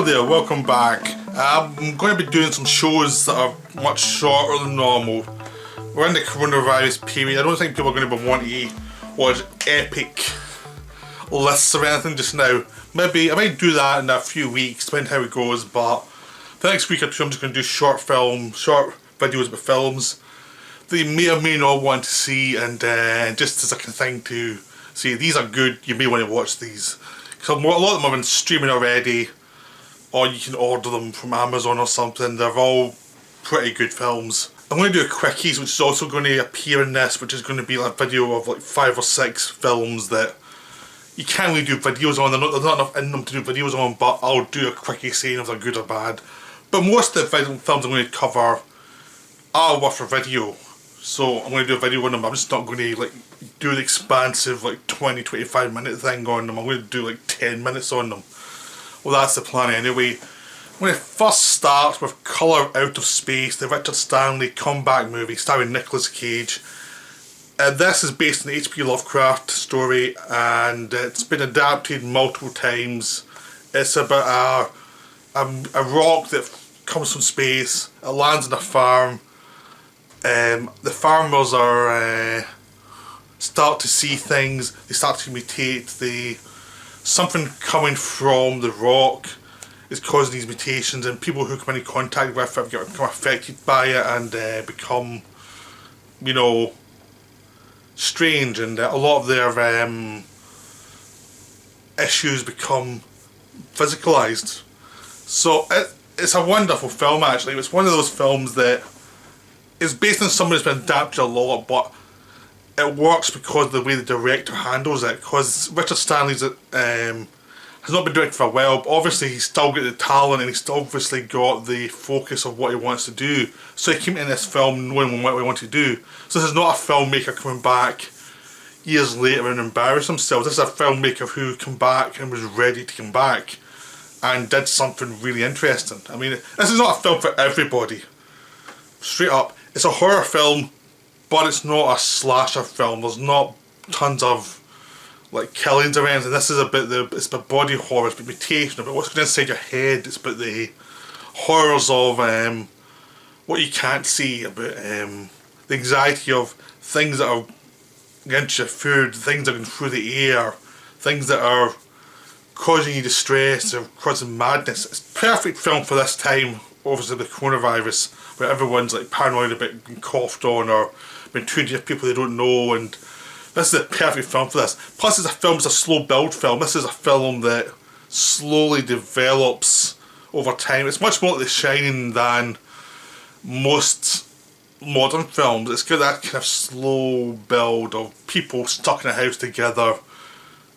there, welcome back. I'm going to be doing some shows that are much shorter than normal. We're in the coronavirus period. I don't think people are going to be wanting to watch epic lists or anything just now. Maybe I might do that in a few weeks, depending how it goes, but the next week or two I'm just going to do short videos about films that you may or may not want to see, and just as a kind of thing to see, these are good, you may want to watch these. Because a lot of them are in streaming already, or you can order them from Amazon or something. They're all pretty good films. I'm going to do a quickies, which is also going to appear in this, which is going to be like a video of like 5 or 6 films that you can't really do videos on. There's not enough in them to do videos on, but I'll do a quickie saying if they're good or bad. But most of the films I'm going to cover are worth a video, so I'm going to do a video on them. I'm just not going to like do the expansive like 20-25 minute thing on them. I'm going to do like 10 minutes on them. Well, that's the plan anyway. I'm going to first start with Colour Out of Space, the Richard Stanley comeback movie starring Nicolas Cage. This is based on the H.P. Lovecraft story, and it's been adapted multiple times. It's about a rock that comes from space, it lands on a farm. The farmers are start to see things, they start to mutate, something coming from the rock is causing these mutations, and people who come in contact with it become affected by it and become, you know, strange, and a lot of their issues become physicalized. So it's a wonderful film actually. It's one of those films that is based on something that's been adapted a lot, but it works because of the way the director handles it. Because Richard Stanley's has not been directing for a while, but obviously he's still got the talent and he's still obviously got the focus of what he wants to do. So he came in this film knowing what he wanted to do. So this is not a filmmaker coming back years later and embarrass himself. This is a filmmaker who came back and was ready to come back and did something really interesting. I mean, this is not a film for everybody. Straight up, it's a horror film, but it's not a slasher film. There's not tons of like killings or anything. This is it's about body horror, it's about mutation, about what's going inside your head. It's about the horrors of what you can't see, about the anxiety of things that are against your food, things that are going through the air, things that are causing you distress or causing madness. It's a perfect film for this time, obviously the coronavirus, where everyone's like paranoid about being coughed on or being treated with people they don't know, and this is a perfect film for this. Plus it's a slow build film. This is a film that slowly develops over time. It's much more like The Shining than most modern films. It's got that kind of slow build of people stuck in a house together,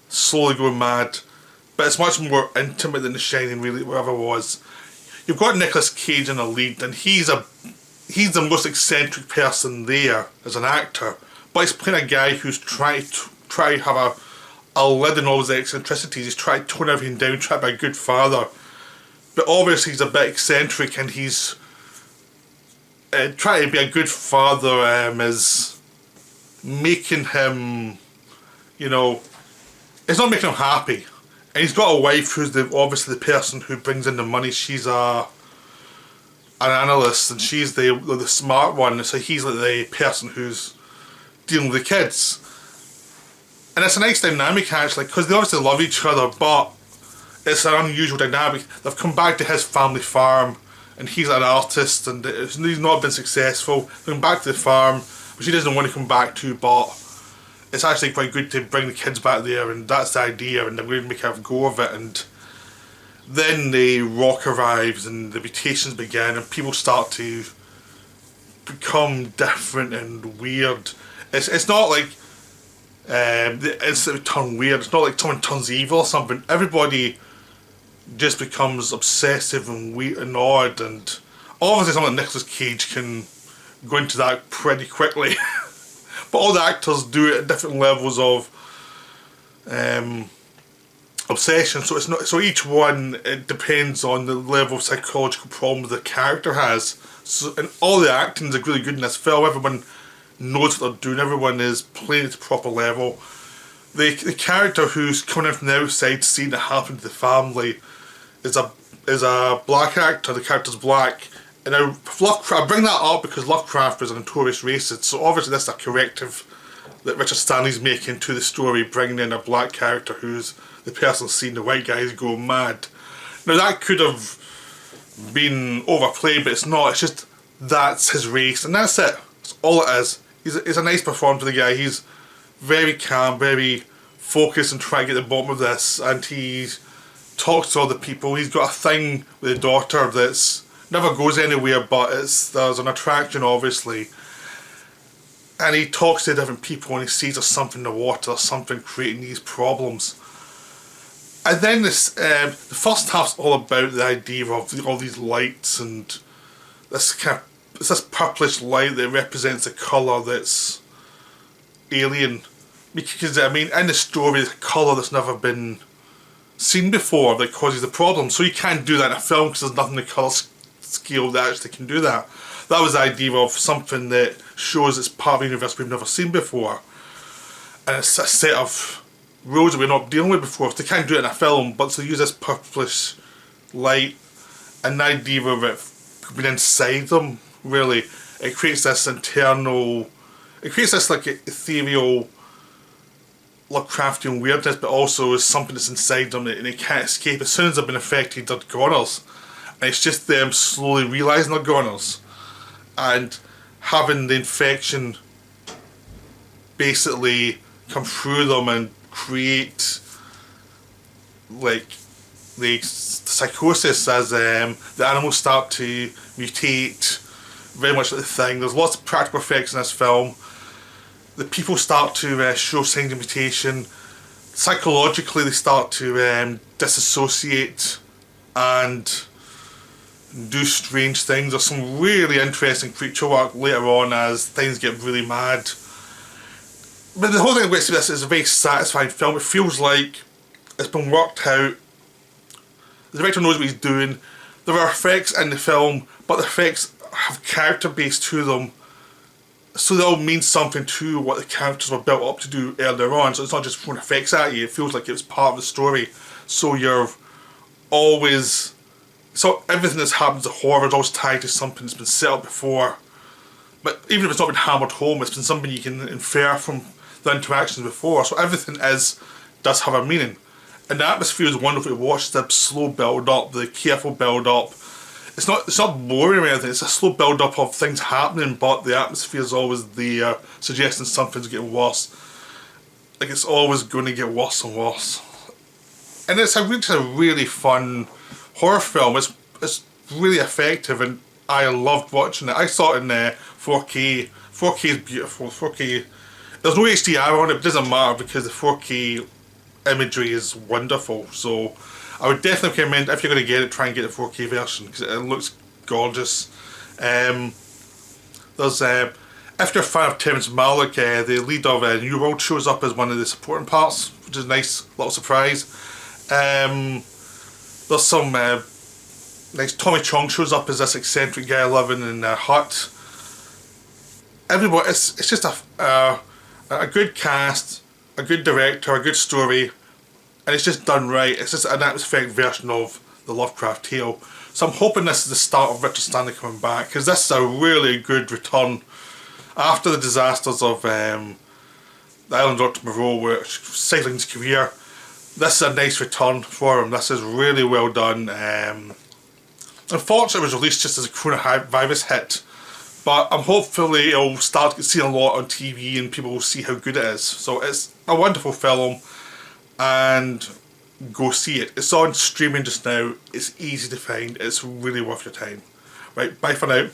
slowly going mad. But it's much more intimate than The Shining really ever was. You've got Nicolas Cage in the lead, and he's the most eccentric person there as an actor. But he's playing a guy who's trying to have a lid on all his eccentricities. He's trying to tone everything down, trying to be a good father. But obviously he's a bit eccentric, and he's trying to be a good father is making him, you know, it's not making him happy. And he's got a wife who's obviously the person who brings in the money. She's an analyst, and she's the smart one. So he's like the person who's dealing with the kids. And it's a nice dynamic actually, because they obviously love each other, but it's an unusual dynamic. They've come back to his family farm, and he's an artist, and he's not been successful. They're going back to the farm, which he doesn't want to come back to, but it's actually quite good to bring the kids back there, and that's the idea, and they're going to make a go of it. And then the rock arrives and the mutations begin, and people start to become different and weird. It's not like it's turn weird. It's not like someone turns evil or something. Everybody just becomes obsessive and weird and odd, and obviously someone like Nicolas Cage can go into that pretty quickly. But all the actors do it at different levels of obsession. So it's not. So each one, it depends on the level of psychological problems the character has. So, and all the acting is really good in this film. Everyone knows what they're doing. Everyone is playing at the proper level. The character who's coming in from the outside, seeing it happen to the family, is is a black actor, the character's black. And now, I bring that up because Lovecraft was a notorious racist, so obviously this is a corrective that Richard Stanley's making to the story, bringing in a black character who's the person seeing the white guys go mad. Now that could have been overplayed, but it's not. It's just that's his race, and that's it. That's all it is. He's a nice performance for the guy. He's very calm, very focused and trying to get to the bottom of this, and he talks to other people. He's got a thing with a daughter that's never goes anywhere, but there's an attraction obviously, and he talks to different people and he sees there's something in the water, something creating these problems. And then the first half's all about the idea of all these lights and this kind of, it's this purplish light that represents a colour that's alien. Because I mean, in the story, it's a colour that's never been seen before that causes the problem. So you can't do that in a film because there's nothing in the colour scale that actually can do that. That was the idea of something that shows it's part of the universe we've never seen before. And it's a set of rules that we're not dealing with before. So they can't do it in a film, but to use this purplish light and the idea of it being inside them, really, it creates this internal, it creates this like ethereal Lovecraftian weirdness, but also is something that's inside them and they can't escape. As soon as they've been affected, they're goners. And it's just them slowly realising they're goners and having the infection basically come through them and create like the psychosis as the animals start to mutate, very much like the Thing. There's lots of practical effects in this film. The people start to show signs of mutation. Psychologically they start to disassociate and do strange things. There's some really interesting creature work later on as things get really mad. But the whole thing about this is a very satisfying film. It feels like it's been worked out. The director knows what he's doing. There are effects in the film, but the effects have character base to them, so they all mean something to what the characters were built up to do earlier on. So it's not just throwing effects at you, it feels like it was part of the story. So you're always, so everything that's happened to horror is always tied to something that's been set up before. But even if it's not been hammered home, it's been something you can infer from the interactions before. So everything does have a meaning. And the atmosphere is wonderful to watch, the slow build up, the careful build up. It's not boring or anything, it's a slow build up of things happening, but the atmosphere is always there, suggesting something's getting worse. Like it's always going to get worse and worse. And it's a really fun horror film. It's really effective and I loved watching it. I saw it in 4K. 4K is beautiful. 4K. There's no HDR on it, but it doesn't matter because the 4K imagery is wonderful. So I would definitely recommend, if you're going to get it, try and get the 4K version because it looks gorgeous. There's if you're a fan of Terrence Malick, the lead of New World shows up as one of the supporting parts, which is a nice little surprise. There's some nice, Tommy Chong shows up as this eccentric guy living in a hut. Everybody, it's just a good cast, a good director, a good story, and it's just done right. It's just an atmospheric version of the Lovecraft tale. So I'm hoping this is the start of Richard Stanley coming back, because this is a really good return after the disasters of the Island of Dr. Moreau, which saving his career. This is a nice return for him. This is really well done. Unfortunately, it was released just as a coronavirus hit, but I'm hopefully it'll start to get seen a lot on TV and people will see how good it is. So it's a wonderful film, and go see it. It's on streaming just now. It's easy to find. It's really worth your time. Right, bye for now.